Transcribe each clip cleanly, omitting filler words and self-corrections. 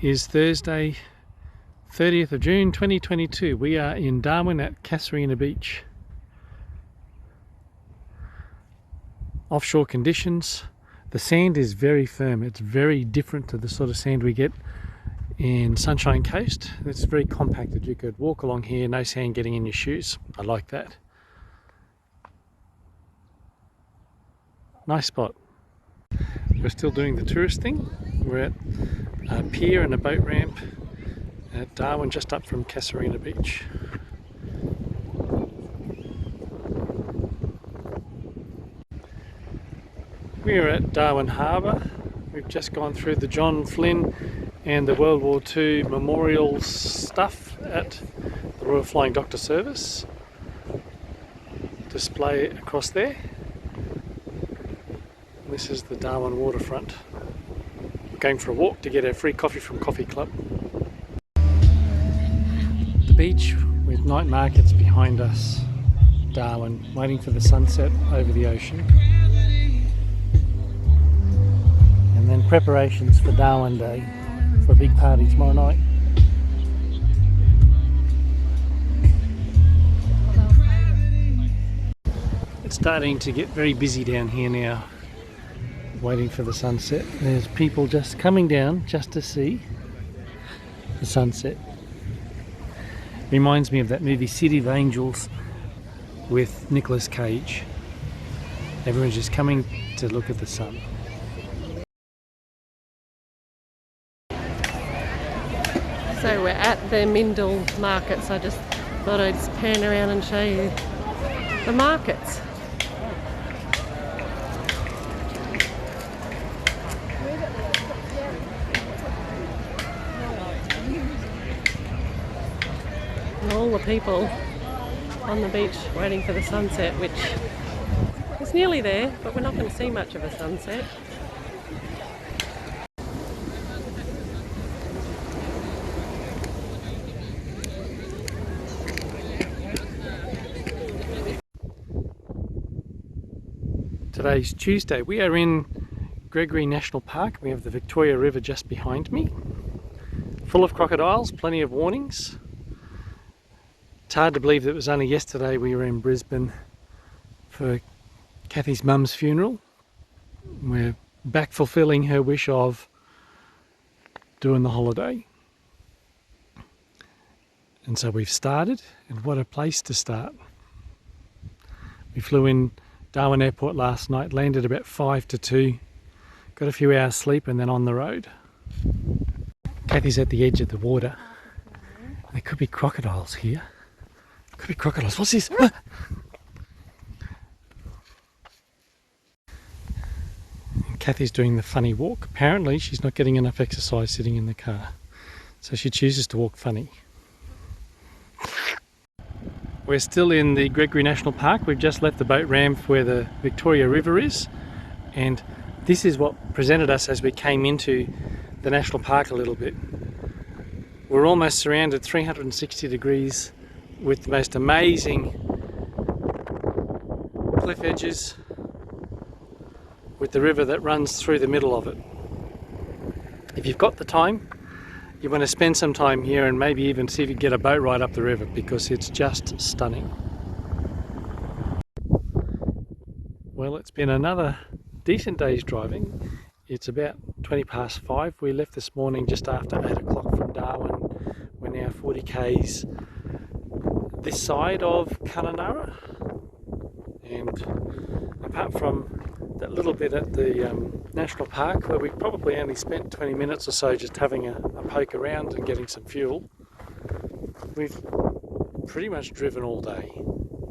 is Thursday, 30th of June 2022. We are in Darwin at Casuarina Beach. Offshore conditions. The sand is very firm. It's very different to the sort of sand we get in Sunshine Coast. It's very compacted. You could walk along here, no sand getting in your shoes. I like that. Nice spot. We're still doing the tourist thing. We're at a pier and a boat ramp at Darwin, just up from Casuarina Beach. We're at Darwin Harbour. We've just gone through the John Flynn and the World War II memorial stuff at the Royal Flying Doctor Service display across there. This is the Darwin waterfront. We're going for a walk to get our free coffee from Coffee Club. The beach with night markets behind us. Darwin, waiting for the sunset over the ocean. And then preparations for Darwin Day, for a big party tomorrow night. It's starting to get very busy down here now, waiting for the sunset. There's people just coming down just to see the sunset. Reminds me of that movie City of Angels with Nicolas Cage. Everyone's just coming to look at the sun. So we're at the Mindle markets. I just thought I'd pan around and show you the markets. And all the people on the beach waiting for the sunset, which is nearly there, but we're not going to see much of a sunset. Today's Tuesday. We are in Gregory National Park. We have the Victoria River just behind me. Full of crocodiles, plenty of warnings. It's hard to believe that it was only yesterday we were in Brisbane for Kathy's mum's funeral. We're back fulfilling her wish of doing the holiday. And so we've started, and what a place to start. We flew in Darwin Airport last night, landed about 5 to 2, got a few hours sleep and then on the road. Kathy's at the edge of the water. There could be crocodiles here. Could be crocodiles. What's this? Ah! Kathy's doing the funny walk. Apparently she's not getting enough exercise sitting in the car, so she chooses to walk funny. We're still in the Gregory National Park. We've just left the boat ramp where the Victoria River is, and this is what presented us as we came into the national park a little bit. We're almost surrounded 360 degrees with the most amazing cliff edges, with the river that runs through the middle of it. If you've got the time, you want to spend some time here and maybe even see if you can get a boat ride up the river, because it's just stunning. Well, it's been another decent day's driving. It's about 20 past 5. We left this morning just after 8 o'clock from Darwin. We're now 40 k's this side of Kununurra, and apart from that little bit at the national park where we probably only spent 20 minutes or so just having a poke around and getting some fuel, we've pretty much driven all day,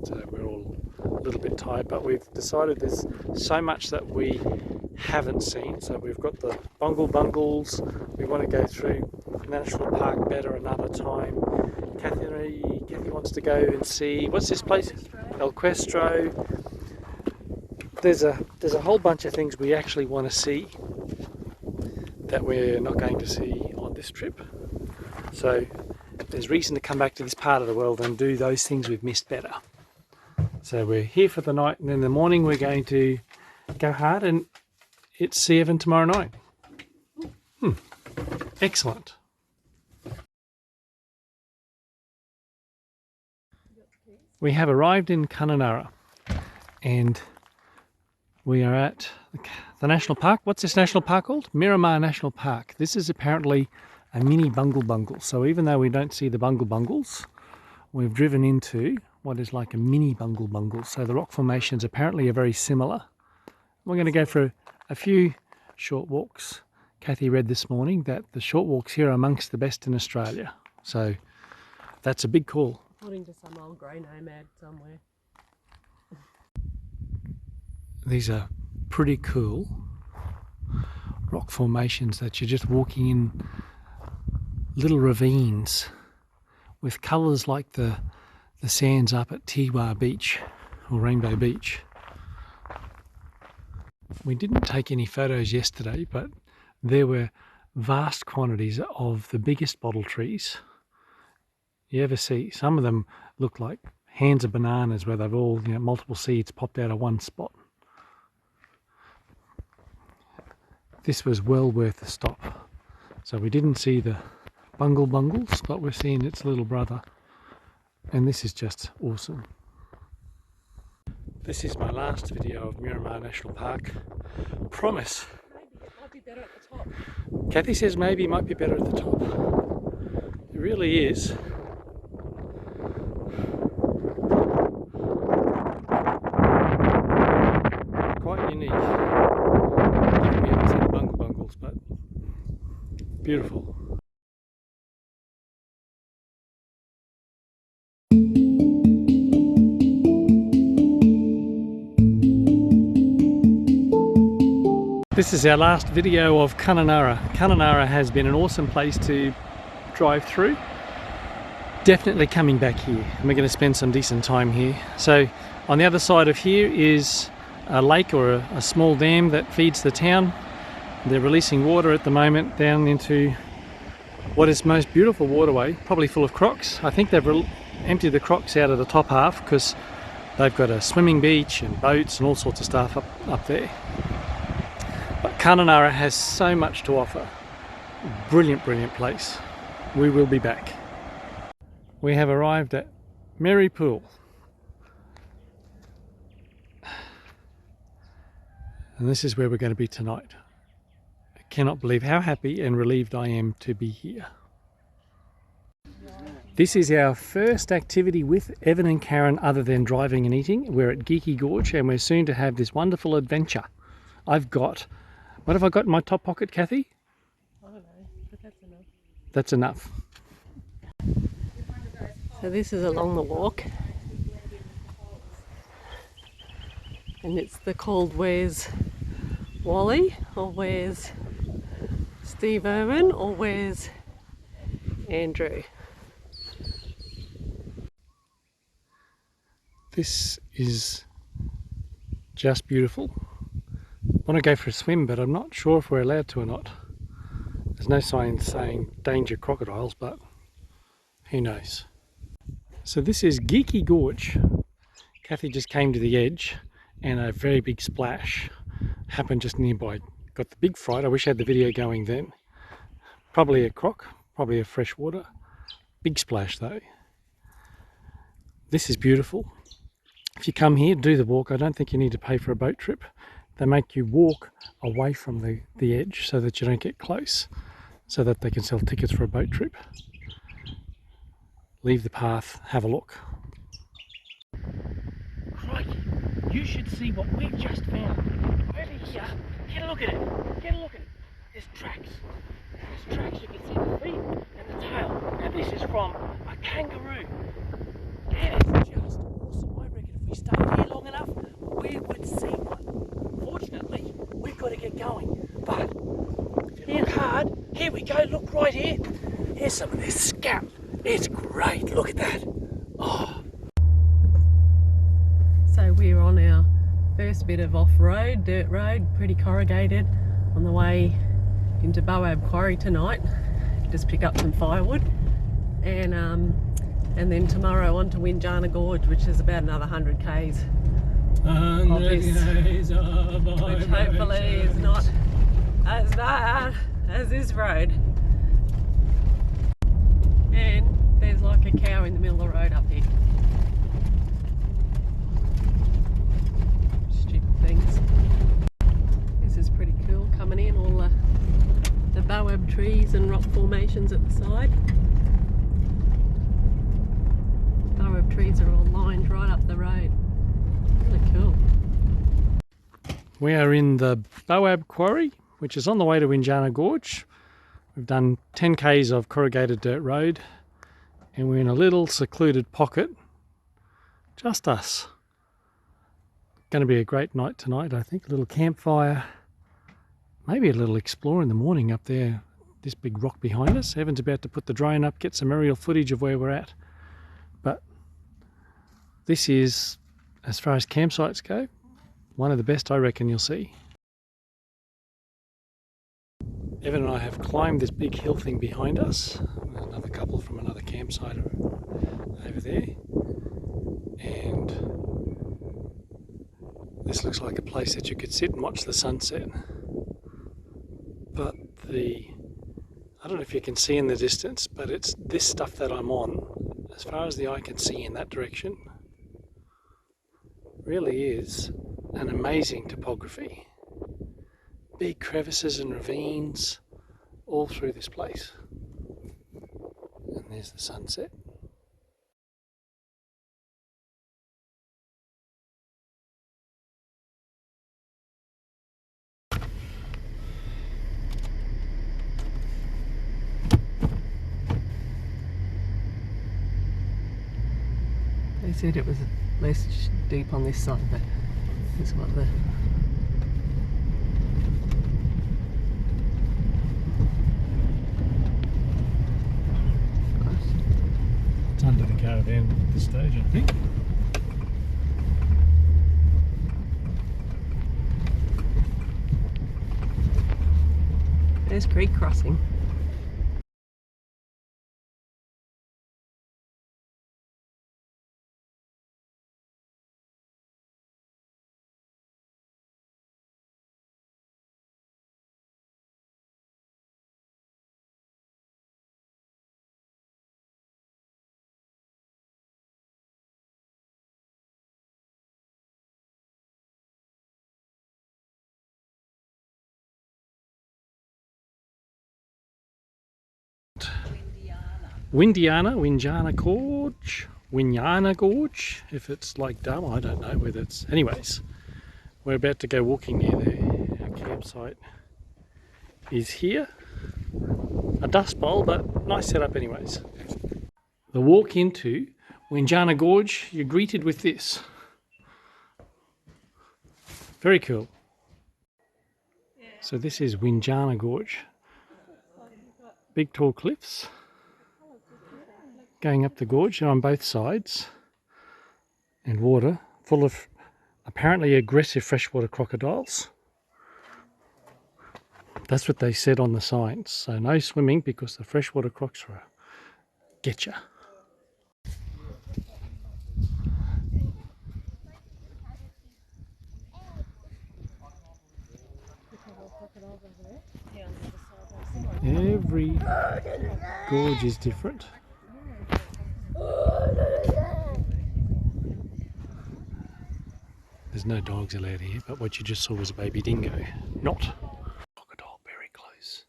so we're all a little bit tired, but we've decided there's so much that we haven't seen. So we've got the Bungles, we want to go through the national park better another time. Kathy wants to go and see, what's this place? El Questro. There's a whole bunch of things we actually want to see that we're not going to see on this trip. So there's reason to come back to this part of the world and do those things we've missed better. So we're here for the night, and in the morning we're going to go hard and it's Sea Heaven tomorrow night. Excellent. We have arrived in Kununurra and we are at the national park. What's this national park called? Miramar National Park. This is apparently a mini bungle bungle. So even though we don't see the bungle bungles, we've driven into what is like a mini bungle bungle. So the rock formations apparently are very similar. We're going to go for a few short walks. Kathy read this morning that the short walks here are amongst the best in Australia. So that's a big call. According to some old grey nomad somewhere. These are pretty cool rock formations that you're just walking in little ravines with colours like the sands up at Tiwa Beach or Rainbow Beach. We didn't take any photos yesterday, but there were vast quantities of the biggest bottle trees you ever see. Some of them look like hands of bananas where they've all, multiple seeds popped out of one spot. This was well worth a stop. So we didn't see the bungle bungles, but we're seeing its little brother. And this is just awesome. This is my last video of Miramar National Park. Promise. Maybe it might be better at the top. Kathy says maybe it might be better at the top. It really is. Quite unique. Given we haven't seen the bungle bungles, but beautiful. This is our last video of Kununurra. Kununurra has been an awesome place to drive through. Definitely coming back here, and we're going to spend some decent time here. So on the other side of here is a lake or a small dam that feeds the town. They're releasing water at the moment down into what is the most beautiful waterway, probably full of crocs. I think they've emptied the crocs out of the top half because they've got a swimming beach and boats and all sorts of stuff up there. But Kununurra has so much to offer. Brilliant, brilliant place. We will be back. We have arrived at Merry Pool. And this is where we're going to be tonight. I cannot believe how happy and relieved I am to be here. This is our first activity with Evan and Karen other than driving and eating. We're at Geeky Gorge and we're soon to have this wonderful adventure. What have I got in my top pocket, Kathy? I don't know, but that's enough. That's enough. So this is along the walk. And it's called Where's Wally, or Where's Steve Irwin, or Where's Andrew. This is just beautiful. I want to go for a swim, but I'm not sure if we're allowed to or not. There's no sign saying danger crocodiles, but who knows. So this is Geeky Gorge. Kathy just came to the edge and a very big splash happened just nearby. Got the big fright. I wish I had the video going then. Probably a croc, probably a freshwater. Big splash though. This is beautiful. If you come here, do the walk. I don't think you need to pay for a boat trip. They make you walk away from the edge so that you don't get close, so that they can sell tickets for a boat trip. Leave the path, have a look. Crikey, you should see what we've just found. Over here, get a look at it, get a look at it. There's tracks. There's tracks, you can see the feet and the tail. And this is from a kangaroo. It is just awesome. I reckon if we stayed here long enough, we would see one. Fortunately, we've got to get going. But if you look hard, here we go, look right here. Here's some of this scap. It's great, look at that. Oh. So we're on our first bit of off-road, dirt road, pretty corrugated, on the way into Boab Quarry tonight. Just pick up some firewood. And then tomorrow on to Windjana Gourge, which is about another 100 k's. Which hopefully is not as bad as this road. And there's like a cow in the middle of the road up here. trees and rock formations at the side. Baobab trees are all lined right up the road. Really cool. We are in the Baobab Quarry, which is on the way to Windjana Gorge. We've done 10 k's of corrugated dirt road, and we're in a little secluded pocket. Just us. Going to be a great night tonight, I think. A little campfire. Maybe a little explore in the morning up there. This big rock behind us. Evan's about to put the drone up, get some aerial footage of where we're at. But this is, as far as campsites go, one of the best I reckon you'll see. Evan and I have climbed this big hill thing behind us. There's another couple from another campsite over there. And this looks like a place that you could sit and watch the sunset. But I don't know if you can see in the distance, but it's this stuff that I'm on, as far as the eye can see in that direction, really is an amazing topography. Big crevices and ravines all through this place. And there's the sunset. They said it was less deep on this side, but that's what the... It's under the caravan at this stage, I think. There's creek crossing. Windjana Gorge, Windjana Gorge, if it's like Darwin, I don't know whether it's... Anyways, we're about to go walking near there. Our campsite is here. A dust bowl, but nice setup anyways. The walk into Windjana Gorge, you're greeted with this. Very cool. So this is Windjana Gorge. Big tall cliffs going up the gorge on both sides, and water full of apparently aggressive freshwater crocodiles. That's what they said on the signs. So no swimming because the freshwater crocs will get you. Every gorge is different. There's no dogs allowed here, but what you just saw was a baby dingo, not crocodile, very close.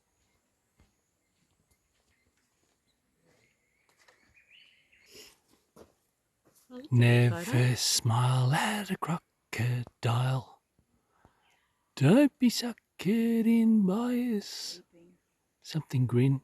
Never smile at a crocodile. Don't be suckered in by us. Something green.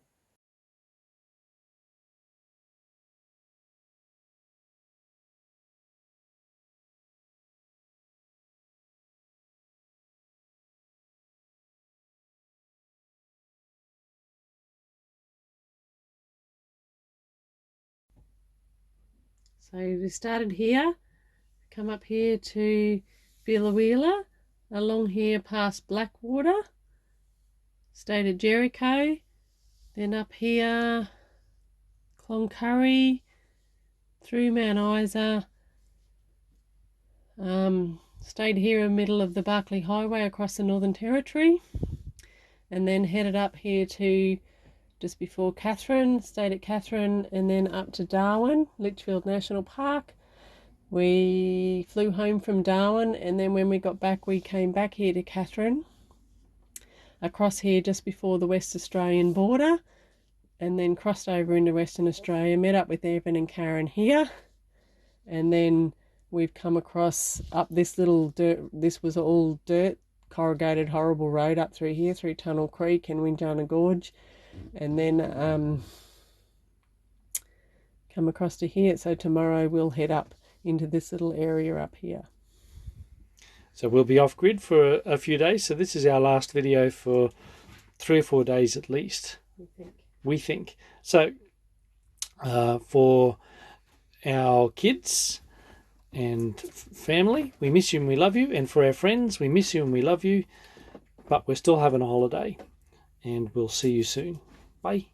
So we started here, come up here to Wheeler, along here past Blackwater, stayed at Jericho, then up here, Cloncurry, through Mount Isa, stayed here in the middle of the Barkly Highway across the Northern Territory, and then headed up here to just before Catherine, stayed at Catherine, and then up to Darwin, Litchfield National Park. We flew home from Darwin, and then when we got back we came back here to Catherine. across here just before the West Australian border, and then crossed over into Western Australia, met up with Evan and Karen here, and then we've come across up this little dirt, this was all dirt, corrugated horrible road up through here, through Tunnel Creek and Windjana Gorge, and then come across to here. So tomorrow we'll head up into this little area up here. So we'll be off grid for a few days. So this is our last video for 3 or 4 days at least. We think. So for our kids and family, we miss you and we love you. And for our friends, we miss you and we love you. But we're still having a holiday. And we'll see you soon. Bye.